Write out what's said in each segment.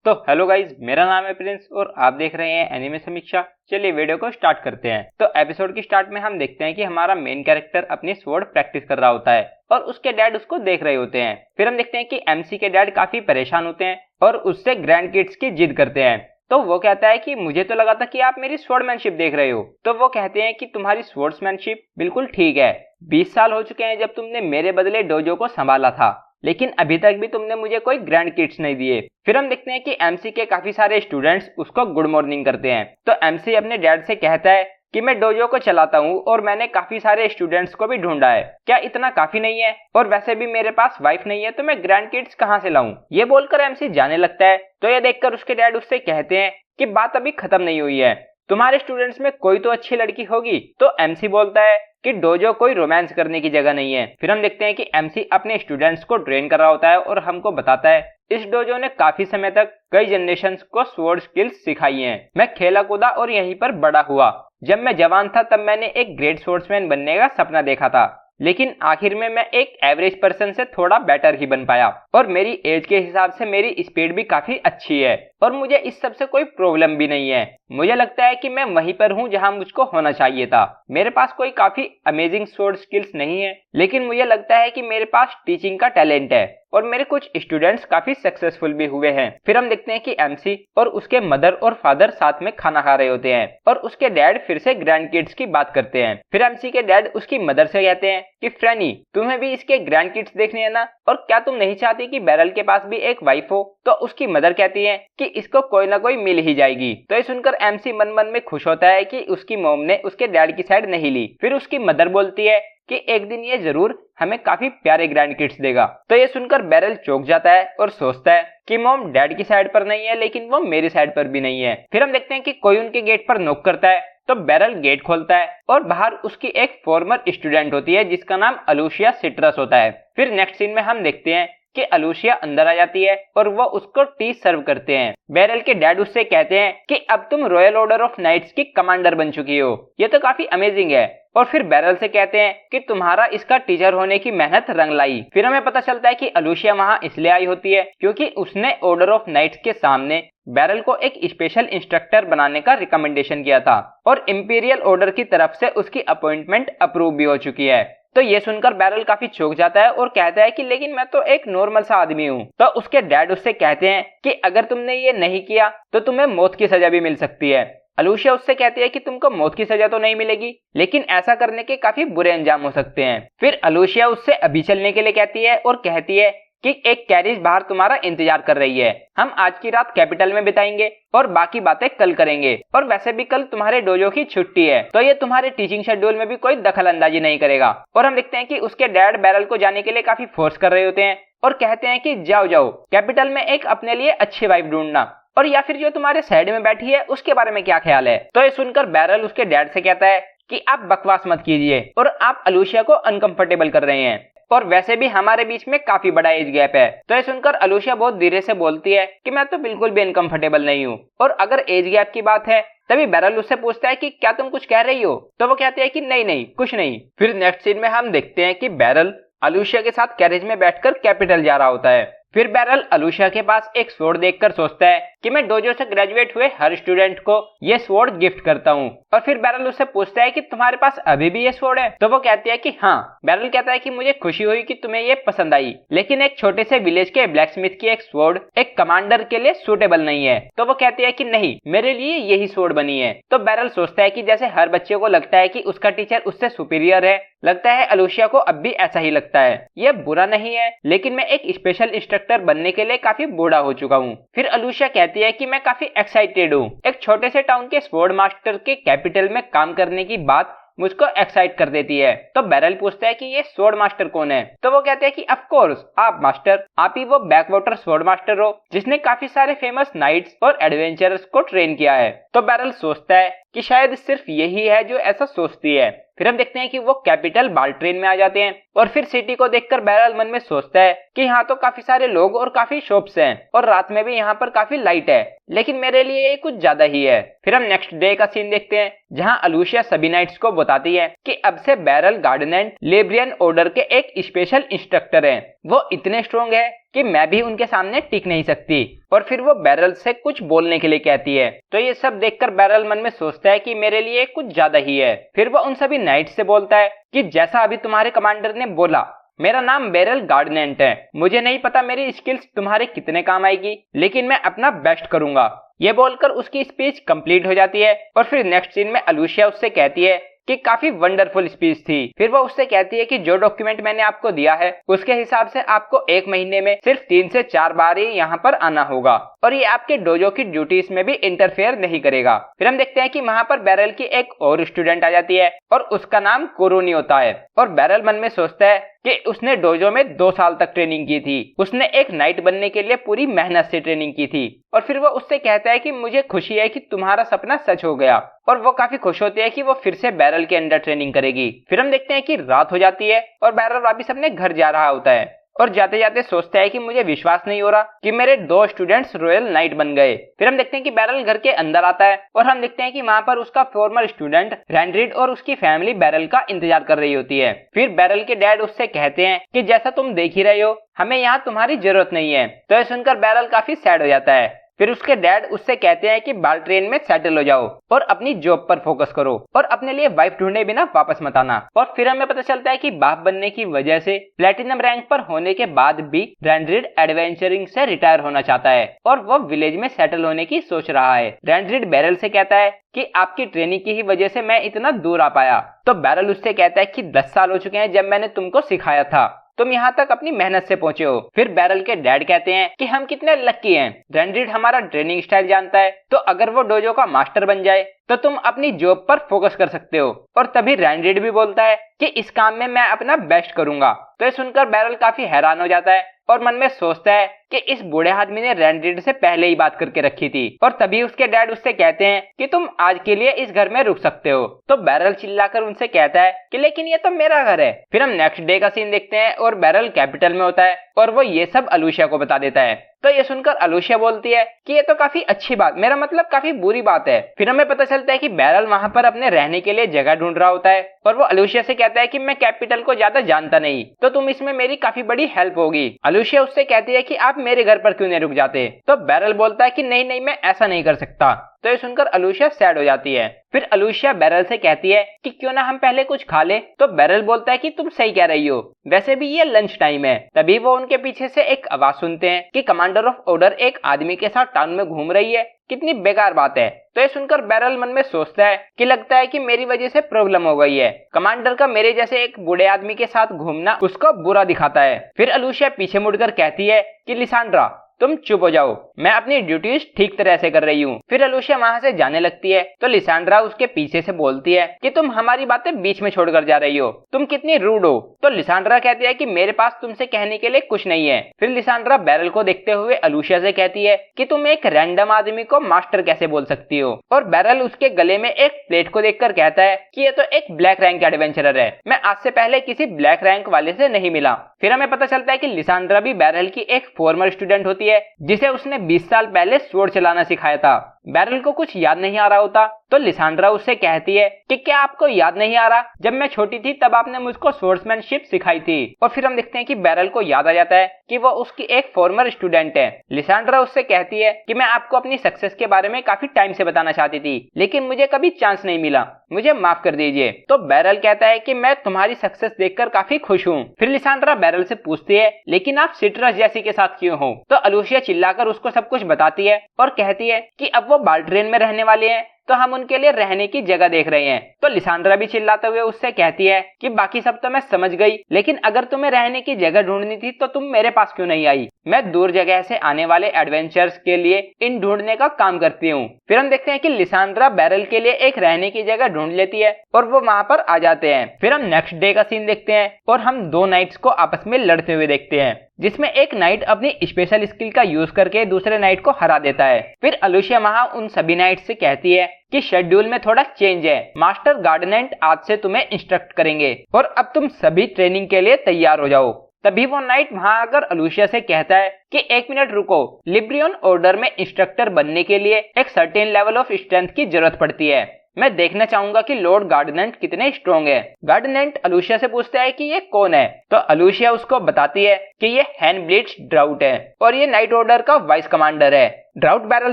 तो hello guys, मेरा नाम है प्रिंस और आप देख रहे हैं एनिमे समीक्षा। चलिए वीडियो को स्टार्ट करते हैं। तो एपिसोड की स्टार्ट में हम देखते हैं कि हमारा मेन कैरेक्टर अपनी स्वॉर्ड प्रैक्टिस कर रहा होता है और उसके डैड उसको देख रहे होते हैं। फिर हम देखते हैं कि एमसी के डैड काफी परेशान होते हैं और उससे ग्रैंड किड्स की जिद करते हैं। तो वो कहता है कि मुझे तो लगा था कि आप मेरी स्वॉर्डमैनशिप देख रहे हो। तो वो कहते हैं कि तुम्हारी स्वॉर्ड्समैनशिप बिल्कुल ठीक है। 20 साल हो चुके हैं जब तुमने मेरे बदले डोजो को संभाला था, लेकिन अभी तक भी तुमने मुझे कोई ग्रैंड किट्स नहीं दिए। फिर हम देखते हैं कि एमसी के काफी सारे स्टूडेंट्स उसको गुड मॉर्निंग करते हैं। तो एमसी अपने डैड से कहता है कि मैं डोजो को चलाता हूँ और मैंने काफी सारे स्टूडेंट्स को भी ढूंढा है, क्या इतना काफी नहीं है? और वैसे भी मेरे पास वाइफ नहीं है तो मैं ग्रैंड किड्स कहाँ से लाऊं? ये बोलकर एमसी जाने लगता है। तो ये देखकर उसके डैड उससे कहते हैं कि बात अभी खत्म नहीं हुई है, तुम्हारे स्टूडेंट्स में कोई तो अच्छी लड़की होगी। तो एमसी बोलता है कि डोजो कोई रोमांस करने की जगह नहीं है। फिर हम देखते हैं कि एमसी अपने स्टूडेंट्स को ट्रेन कर रहा होता है और हमको बताता है इस डोजो ने काफी समय तक कई जनरेशंस को स्वॉर्ड स्किल्स सिखाई हैं। मैं खेला कूदा और यहीं पर बड़ा हुआ। जब मैं जवान था तब मैंने एक ग्रेट स्वॉर्ड्समैन बनने का सपना देखा था, लेकिन आखिर में मैं एक एवरेज पर्सन से थोड़ा बेटर ही बन पाया और मेरी एज के हिसाब से मेरी स्पीड भी काफी अच्छी है और मुझे इस सब से कोई प्रॉब्लम भी नहीं है। मुझे लगता है कि मैं वहीं पर हूँ जहाँ मुझको होना चाहिए था। मेरे पास कोई काफी अमेजिंग स्वॉर्ड स्किल्स नहीं है, लेकिन मुझे लगता है कि मेरे पास टीचिंग का टैलेंट है और मेरे कुछ स्टूडेंट्स काफी सक्सेसफुल भी हुए हैं। फिर हम देखते हैं कि एमसी और उसके मदर और फादर साथ में खाना खा रहे होते हैं और उसके डैड फिर से ग्रैंड किड्स की बात करते हैं। फिर एमसी के डैड उसकी मदर से कहते हैं कि फ्रैनी, तुम्हें भी इसके ग्रैंड किड्स देखने हैं ना, और क्या तुम नहीं चाहती कि बैरल के पास भी एक वाइफ हो? तो उसकी मदर कहती है कि इसको कोई ना कोई मिल ही जाएगी। तो ये सुनकर एमसी मन मन में खुश होता है कि उसकी मॉम ने उसके डैड की साइड नहीं ली। फिर उसकी मदर बोलती है कि एक दिन ये जरूर हमें काफी प्यारे ग्रैंड किड्स देगा। तो ये सुनकर बैरल चौंक जाता है और सोचता है कि मॉम डैड की साइड पर नहीं है, लेकिन वो मेरी साइड पर भी नहीं है। फिर हम देखते हैं कि कोई उनके गेट पर नॉक करता है। तो बैरल गेट खोलता है और बाहर उसकी एक फॉर्मर स्टूडेंट होती है जिसका नाम अलूशिया सिट्रस होता है। फिर नेक्स्ट सीन में हम देखते हैं कि अलूशिया अंदर आ जाती है और वो उसको टी सर्व करते हैं। बैरल के डैड उससे कहते हैं कि अब तुम रॉयल ऑर्डर ऑफ नाइट्स की कमांडर बन चुकी हो, ये तो काफी अमेजिंग है। और फिर बैरल से कहते हैं कि तुम्हारा इसका टीचर होने की मेहनत रंग लाई। फिर हमें पता चलता है कि अलूशिया वहां इसलिए आई होती है क्योंकि उसने ऑर्डर ऑफ नाइट्स के सामने बैरल को एक स्पेशल इंस्ट्रक्टर बनाने का रिकमेंडेशन किया था और इंपीरियल ऑर्डर की तरफ से उसकी अपॉइंटमेंट अप्रूव भी हो चुकी है। तो ये सुनकर बैरल काफी चौंक जाता है और कहता है कि लेकिन मैं तो एक नॉर्मल सा आदमी हूँ। तो उसके डैड उससे कहते हैं कि अगर तुमने ये नहीं किया तो तुम्हें मौत की सजा भी मिल सकती है। अलूशिया उससे कहती है कि तुमको मौत की सजा तो नहीं मिलेगी, लेकिन ऐसा करने के काफी बुरे अंजाम हो सकते हैं। फिर अलूशिया उससे अभी चलने के लिए कहती है और कहती है कि एक कैरेज बाहर तुम्हारा इंतजार कर रही है, हम आज की रात कैपिटल में बिताएंगे और बाकी बातें कल करेंगे, और वैसे भी कल तुम्हारे डोजो की छुट्टी है तो ये तुम्हारे टीचिंग शेड्यूल में भी कोई दखल अंदाजी नहीं करेगा। और हम देखते हैं कि उसके डैड बैरल को जाने के लिए काफी फोर्स कर रहे होते हैं और कहते हैं कि जाओ जाओ कैपिटल में एक अपने लिए अच्छी वाइफ ढूंढना, और या फिर जो तुम्हारे साइड में बैठी है उसके बारे में क्या ख्याल है? तो ये सुनकर बैरल उसके डैड से कहता है कि आप बकवास मत कीजिए और आप अलूशिया को अनकंफर्टेबल कर रहे हैं, और वैसे भी हमारे बीच में काफी बड़ा एज गैप है। तो ये सुनकर अलूशिया बहुत धीरे से बोलती है कि मैं तो बिल्कुल भी अनकंफर्टेबल नहीं हूँ। और अगर एज गैप की बात है तभी बैरल उससे पूछता है कि क्या तुम कुछ कह रही हो? तो वो कहते हैं कि नहीं नहीं कुछ नहीं। फिर नेक्स्ट सीन में हम देखते हैं कि बैरल अलूशिया के साथ कैरेज में बैठकर कैपिटल जा रहा होता है। फिर बैरल अलूशिया के पास एक स्वॉर्ड देखकर सोचता है कि मैं डोजो से ग्रेजुएट हुए हर स्टूडेंट को ये स्वॉर्ड गिफ्ट करता हूँ। और फिर बैरल उससे पूछता है कि तुम्हारे पास अभी भी ये स्वॉर्ड है? तो वो कहती है कि हाँ। बैरल कहता है कि मुझे खुशी हुई कि तुम्हें ये पसंद आई, लेकिन एक छोटे से विलेज के ब्लैकस्मिथ की एक स्वॉर्ड एक कमांडर के लिए सूटेबल नहीं है। तो वो कहती है कि नहीं, मेरे लिए यही स्वॉर्ड बनी है। तो बैरल सोचता है कि जैसे हर बच्चे को लगता है कि उसका टीचर उससे सुपीरियर है, लगता है अलूशिया को अब भी ऐसा ही लगता है। यह बुरा नहीं है, लेकिन मैं एक स्पेशल इंस्ट्रक्टर बनने के लिए काफी बूढ़ा हो चुका हूँ। फिर अलूशिया कहती है कि मैं काफी एक्साइटेड हूँ। एक छोटे से टाउन के स्वॉर्ड मास्टर के कैपिटल में काम करने की बात मुझको एक्साइट कर देती है। तो बैरल पूछता है कि ये स्वॉर्ड मास्टर कौन है? तो वो कहते हैं कि ऑफ कोर्स आप मास्टर, आप ही वो बैकवाटर स्वॉर्ड मास्टर हो जिसने काफी सारे फेमस नाइट्स और एडवेंचरर्स को ट्रेन किया है। तो बैरल सोचता है कि शायद सिर्फ यही है जो ऐसा सोचती है। फिर हम देखते हैं कि वो कैपिटल बाल ट्रेन में आ जाते हैं और फिर सिटी को देखकर बैरल मन में सोचता है कि यहाँ तो काफी सारे लोग और काफी शॉप्स हैं और रात में भी यहाँ पर काफी लाइट है, लेकिन मेरे लिए ये कुछ ज्यादा ही है। फिर हम नेक्स्ट डे का सीन देखते हैं जहाँ अलूशिया सभी नाइट्स को बताती है कि अब से बैरल गार्डन एंड लेब्रियन ऑर्डर के एक स्पेशल इंस्ट्रक्टर हैं। वो इतने स्ट्रॉन्ग है कि मैं भी उनके सामने टिक नहीं सकती, और फिर वो बैरल से कुछ बोलने के लिए कहती है। तो ये सब देखकर बैरल मन में सोचता है कि मेरे लिए कुछ ज्यादा ही है। फिर वो उन सभी नाइट्स से बोलता है कि जैसा अभी तुम्हारे कमांडर ने बोला, मेरा नाम बेरल गार्डनेंट है। मुझे नहीं पता मेरी स्किल्स तुम्हारे कितने काम आएगी, लेकिन मैं अपना बेस्ट करूंगा। ये बोलकर उसकी स्पीच कंप्लीट हो जाती है और फिर नेक्स्ट सीन में अलूशिया उससे कहती है कि काफी वंडरफुल स्पीच थी। फिर वो उससे कहती है कि जो डॉक्यूमेंट मैंने आपको दिया है उसके हिसाब से आपको एक महीने में सिर्फ 3 से 4 बार ही यहाँ पर आना होगा, और ये आपके डोजो की ड्यूटीज में भी इंटरफेयर नहीं करेगा। फिर हम देखते हैं कि वहाँ पर बैरल की एक और स्टूडेंट आ जाती है और उसका नाम कोरोनी होता है। और बैरल मन में सोचता है कि उसने डोजो में 2 साल तक ट्रेनिंग की थी, उसने एक नाइट बनने के लिए पूरी मेहनत से ट्रेनिंग की थी। और फिर वो उससे कहता है कि मुझे खुशी है कि तुम्हारा सपना सच हो गया, और वो काफी खुश होती है कि वो फिर से बैरल के अंडर ट्रेनिंग करेगी। फिर हम देखते हैं कि रात हो जाती है और बैरल वापिस अपने घर जा रहा होता है और जाते जाते सोचता है कि मुझे विश्वास नहीं हो रहा कि मेरे 2 स्टूडेंट्स रॉयल नाइट बन गए। फिर हम देखते हैं कि बैरल घर के अंदर आता है और हम देखते हैं कि वहाँ पर उसका फॉर्मर स्टूडेंट रैंड्रिड और उसकी फैमिली बैरल का इंतजार कर रही होती है। फिर बैरल के डैड उससे कहते हैं कि जैसा तुम देख ही रहे हो, हमें यहाँ तुम्हारी जरूरत नहीं है। तो ये सुनकर बैरल काफी सैड हो जाता है। फिर उसके डैड उससे कहते हैं कि बाल्ट्रेन में सेटल हो जाओ और अपनी जॉब पर फोकस करो और अपने लिए वाइफ ढूंढे बिना वापस मत आना। और फिर हमें पता चलता है कि बाप बनने की वजह से प्लेटिनम रैंक पर होने के बाद भी रैंड्रिड एडवेंचरिंग से रिटायर होना चाहता है और वो विलेज में सेटल होने की सोच रहा है। रैंड्रिड बैरल से कहता है कि आपकी ट्रेनिंग की ही वजह से मैं इतना दूर आ पाया। तो बैरल उससे कहता है कि 10 साल हो चुके हैं जब मैंने तुमको सिखाया था, तुम यहाँ तक अपनी मेहनत से पहुंचे हो। फिर बैरल के डैड कहते हैं कि हम कितने लकी हैं, रैंड्रिड हमारा ट्रेनिंग स्टाइल जानता है, तो अगर वो डोजो का मास्टर बन जाए तो तुम अपनी जॉब पर फोकस कर सकते हो। और तभी रैंड्रिड भी बोलता है कि इस काम में मैं अपना बेस्ट करूंगा। तो ये सुनकर बैरल काफी हैरान हो जाता है और मन में सोचता है कि इस बूढ़े आदमी ने रैंड्रिड से पहले ही बात करके रखी थी। और तभी उसके डैड उससे कहते हैं कि तुम आज के लिए इस घर में रुक सकते हो। तो बैरल चिल्लाकर उनसे कहता है कि लेकिन ये तो मेरा घर है। फिर हम नेक्स्ट डे का सीन देखते हैं और बैरल कैपिटल में होता है और वो ये सब अलूशिया को बता देता है। तो ये सुनकर अलूशिया बोलती है कि ये तो काफी अच्छी बात, मेरा मतलब काफी बुरी बात है। फिर हमें पता चलता है कि बैरल वहाँ पर अपने रहने के लिए जगह ढूंढ रहा होता है और वो अलूशिया से कहता है कि मैं कैपिटल को ज्यादा जानता नहीं, तो तुम इसमें मेरी काफी बड़ी हेल्प होगी। अलूशिया उससे कहती है कि आप मेरे घर पर क्यों नहीं रुक जाते। तो बैरल बोलता है कि नहीं नहीं, मैं ऐसा नहीं कर सकता। तो ये सुनकर अलूशिया सैड हो जाती है। फिर अलूशिया बैरल से कहती है कि क्यों ना हम पहले कुछ खा ले। तो बैरल बोलता है कि तुम सही कह रही हो, वैसे भी ये लंच टाइम है। तभी वो उनके पीछे से एक आवाज सुनते हैं कि कमांडर ऑफ ऑर्डर एक आदमी के साथ टाउन में घूम रही है, कितनी बेकार बात है। तो ये सुनकर बैरल मन में सोचता है कि लगता है कि मेरी वजह से प्रॉब्लम हो गई है, कमांडर का मेरे जैसे एक बूढ़े आदमी के साथ घूमना उसको बुरा दिखाता है। फिर अलूशिया पीछे मुड़कर कहती है कि लिसांड्रा तुम चुप हो जाओ, मैं अपनी ड्यूटीज ठीक तरह से कर रही हूँ। फिर अलूशिया वहाँ से जाने लगती है तो लिसांड्रा उसके पीछे से बोलती है कि तुम हमारी बातें बीच में छोड़कर जा रही हो, तुम कितनी रूड हो। तो लिसांड्रा कहती है कि मेरे पास तुमसे कहने के लिए कुछ नहीं है। फिर लिसांड्रा बैरल को देखते हुए अलूशिया से कहती है कि तुम एक रैंडम आदमी को मास्टर कैसे बोल सकती हो। और बैरल उसके गले में एक प्लेट को देखकर कहता है कि ये तो एक ब्लैक रैंक एडवेंचरर है, मैं आज से पहले किसी ब्लैक रैंक वाले से नहीं मिला। फिर हमें पता चलता है कि लिसांड्रा भी बैरल की एक फॉर्मर स्टूडेंट होती है जिसे उसने 20 साल पहले स्वॉर्ड चलाना सिखाया था। बैरल को कुछ याद नहीं आ रहा होता तो लिसांड्रा उससे कहती है कि क्या आपको याद नहीं आ रहा, जब मैं छोटी थी तब आपने मुझको स्वॉर्ड्समैनशिप सिखाई थी। और फिर हम देखते हैं कि बैरल को याद आ जाता है कि वो उसकी एक फॉर्मर स्टूडेंट है। लिसांड्रा उससे कहती है कि मैं आपको अपनी सक्सेस के बारे में काफी टाइम से बताना चाहती थी, लेकिन मुझे कभी चांस नहीं मिला, मुझे माफ कर दीजिए। तो बैरल कहता है कि मैं तुम्हारी सक्सेस देखकर काफी खुश हूँ। फिर लिसांड्रा बैरल से पूछती है लेकिन आप सिट्रस जैसी के साथ क्यों हो। तो अलूशिया चिल्लाकर उसको सब कुछ बताती है और कहती है कि अब वो बाल्ट्रेन में रहने वाले हैं तो हम उनके लिए रहने की जगह देख रहे हैं। तो लिसांड्रा भी चिल्लाते हुए उससे कहती है कि बाकी सब तो मैं समझ गई, लेकिन अगर तुम्हें रहने की जगह ढूंढनी थी तो तुम मेरे पास क्यों नहीं आई। मैं दूर जगह से आने वाले एडवेंचर्स के लिए इन ढूंढने का काम करती हूँ। फिर हम देखते हैं कि लिसांड्रा बैरल के लिए एक रहने की जगह ढूंढ लेती है और वो वहाँ पर आ जाते हैं। फिर हम नेक्स्ट डे का सीन देखते हैं और हम 2 नाइट्स को आपस में लड़ते हुए देखते हैं, जिसमें एक नाइट अपनी स्पेशल स्किल का यूज करके दूसरे नाइट को हरा देता है। फिर अलूशिया वहाँ उन सभी नाइट्स से कहती है कि शेड्यूल में थोड़ा चेंज है, मास्टर गार्डनेंट आज से तुम्हें इंस्ट्रक्ट करेंगे और अब तुम सभी ट्रेनिंग के लिए तैयार हो जाओ। तभी वो नाइट वहाँ आकर अलूशिया से कहता है कि 1 मिनट रुको, लिब्रियन ऑर्डर में इंस्ट्रक्टर बनने के लिए एक सर्टेन लेवल ऑफ स्ट्रेंथ की जरूरत पड़ती है। मैं देखना चाहूंगा कि लॉर्ड गार्डनेंट कितने स्ट्रॉन्ग है। गार्डनेंट अलूशिया से पूछता है कि ये कौन है, तो अलूशिया उसको बताती है कि ये हैनब्लिट्ज ड्राउट है और ये नाइट ऑर्डर का वाइस कमांडर है। ड्राउट बैरल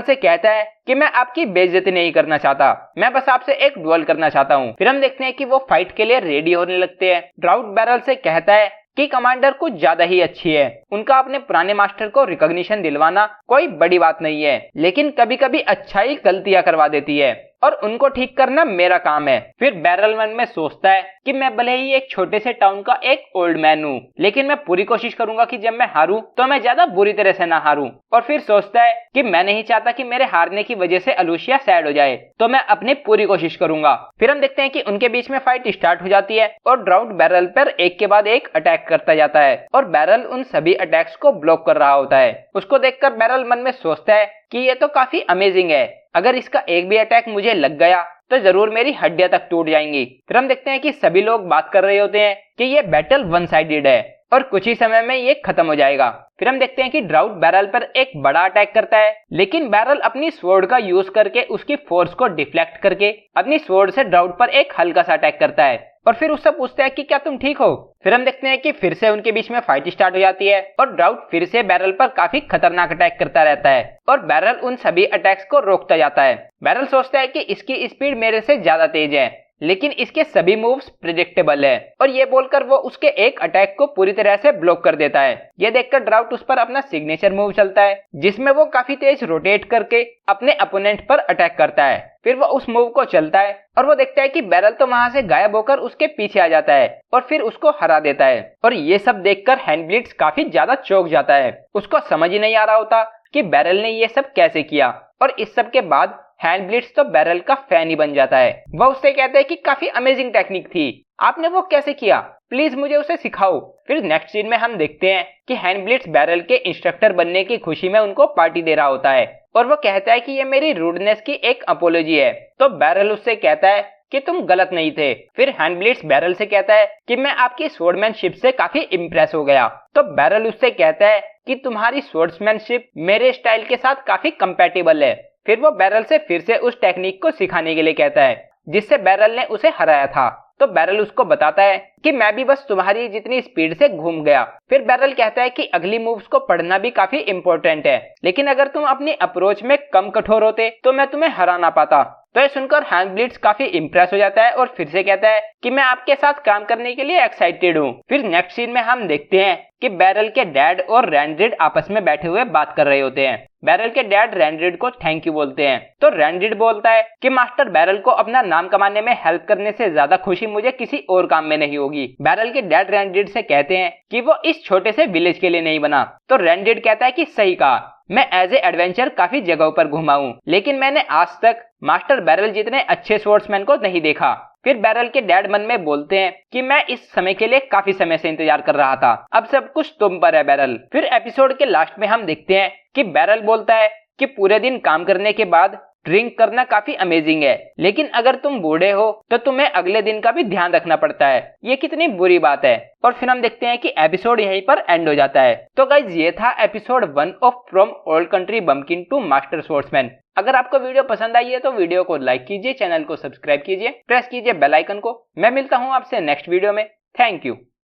से कहता है कि मैं आपकी बेइज्जती नहीं करना चाहता, मैं बस आपसे एक डुएल करना चाहता हूँ। फिर हम देखते हैं कि वो फाइट के लिए रेडी होने लगते हैं। ड्राउट बैरल से कहता है कि कमांडर कुछ ज्यादा ही अच्छी है, उनका अपने पुराने मास्टर को रिकॉग्निशन दिलवाना कोई बड़ी बात नहीं है, लेकिन कभी कभी अच्छाई गलतियां करवा देती है और उनको ठीक करना मेरा काम है। फिर बैरल मन में सोचता है कि मैं भले ही एक छोटे से टाउन का एक ओल्ड मैन हूँ, लेकिन मैं पूरी कोशिश करूंगा कि जब मैं हारूं तो मैं ज्यादा बुरी तरह से ना हारूं। और फिर सोचता है कि मैं नहीं चाहता कि मेरे हारने की वजह से अलूशिया सैड हो जाए, तो मैं अपनी पूरी कोशिश करूंगा। फिर हम देखते हैं कि उनके बीच में फाइट स्टार्ट हो जाती है और ड्राउट बैरल पर एक के बाद एक अटैक करता जाता है और बैरल उन सभी अटैक्स को ब्लॉक कर रहा होता है। उसको देखकर बैरल मन में सोचता है कि ये तो काफी अमेजिंग है, अगर इसका एक भी अटैक मुझे लग गया तो जरूर मेरी हड्डियां तक टूट जाएंगी। फिर हम देखते हैं कि सभी लोग बात कर रहे होते हैं कि ये बैटल वन साइडेड है और कुछ ही समय में ये खत्म हो जाएगा। फिर हम देखते हैं कि ड्राउट बैरल पर एक बड़ा अटैक करता है, लेकिन बैरल अपनी स्वॉर्ड का यूज करके उसकी फोर्स को डिफ्लेक्ट करके अपनी स्वॉर्ड से ड्राउट पर एक हल्का सा अटैक करता है और फिर उससे पूछता है कि क्या तुम ठीक हो। फिर हम देखते हैं कि फिर से उनके बीच में फाइट स्टार्ट हो जाती है और ड्राउट फिर से बैरल पर काफी खतरनाक अटैक करता रहता है और बैरल उन सभी अटैक्स को रोकता जाता है। बैरल सोचता है कि इसकी स्पीड मेरे से ज्यादा तेज है, लेकिन इसके सभी मूव्स प्रिडिक्टेबल है, और ये बोलकर वो उसके एक अटैक को पूरी तरह से ब्लॉक कर देता है। ये देखकर ड्राउट उस पर अपना सिग्नेचर मूव चलता है, जिसमें वो काफी तेज रोटेट करके अपने अपोनेंट पर अटैक करता है। फिर वो उस मूव को चलता है और वो देखता है कि बैरल तो वहां से गायब होकर उसके पीछे आ जाता है और फिर उसको हरा देता है। और ये सब देखकर हैनब्लिट्ज काफी ज्यादा चौंक जाता है, उसको समझ ही नहीं आ रहा होता कि बैरल ने ये सब कैसे किया। और इस सब के बाद हैनब्लिट्ज तो बैरल का फैन ही बन जाता है। वह उससे कहता है कि काफी अमेजिंग टेक्निक थी, आपने वो कैसे किया, प्लीज मुझे उसे सिखाओ। फिर नेक्स्ट सीन में हम देखते हैं कि हैनब्लिट्ज बैरल के इंस्ट्रक्टर बनने की खुशी में उनको पार्टी दे रहा होता है और वो कहता है कि ये मेरी रूडनेस की एक अपोलॉजी है। तो बैरल उससे कहता है कि तुम गलत नहीं थे। फिर हैनब्लिट्ज बैरल से कहता है कि मैं आपकी स्वॉर्डमैनशिप से काफी इम्प्रेस हो गया। तो बैरल उससे कहता है कि तुम्हारी स्वॉर्ड्समैनशिप मेरे स्टाइल के साथ काफी कंपैटिबल है। फिर वो बैरल से फिर से उस टेक्निक को सिखाने के लिए कहता है जिससे बैरल ने उसे हराया था। तो बैरल उसको बताता है कि मैं भी बस तुम्हारी जितनी स्पीड से घूम गया। फिर बैरल कहता है कि अगली मूव्स को पढ़ना भी काफी इम्पोर्टेंट है, लेकिन अगर तुम अपनी अप्रोच में कम कठोर होते तो मैं तुम्हें हरा ना पाता। तो ये सुनकर हैनब्लिट्ज काफी इम्प्रेस हो जाता है और फिर से कहता है कि मैं आपके साथ काम करने के लिए एक्साइटेड हूँ। फिर नेक्स्ट सीन में हम देखते हैं कि बैरल के डैड और रैंड्रिड आपस में बैठे हुए बात कर रहे होते हैं। बैरल के डैड रैंड्रिड को थैंक यू बोलते हैं। तो रैंड्रिड बोलता है कि मास्टर बैरल को अपना नाम कमाने में हेल्प करने से ज्यादा खुशी मुझे किसी और काम में नहीं होगी। बैरल के डैड रैंड्रिड से कहते हैं कि वो इस छोटे से विलेज के लिए नहीं बना। तो रैंड्रिड कहता है कि सही कहा, मैं एज ए एडवेंचर काफी जगहों पर घुमा हूँ, लेकिन मैंने आज तक मास्टर बैरल जितने अच्छे स्वॉर्ड्समैन को नहीं देखा। फिर बैरल के डैड मन में बोलते हैं कि मैं इस समय के लिए काफी समय से इंतजार कर रहा था, अब सब कुछ तुम पर है बैरल। फिर एपिसोड के लास्ट में हम देखते हैं कि बैरल बोलता है कि पूरे दिन काम करने के बाद ड्रिंक करना काफी अमेजिंग है, लेकिन अगर तुम बूढ़े हो तो तुम्हें अगले दिन का भी ध्यान रखना पड़ता है, ये कितनी बुरी बात है। और फिर हम देखते हैं कि एपिसोड यहीं पर एंड हो जाता है। तो गाइज ये था episode 1 of from old country bumpkin to master swordsman. अगर आपको वीडियो पसंद आई है तो वीडियो को लाइक कीजिए, चैनल को सब्सक्राइब कीजिए, प्रेस कीजिए बेल आइकन को। मैं मिलता हूँ आपसे नेक्स्ट वीडियो में। Thank you.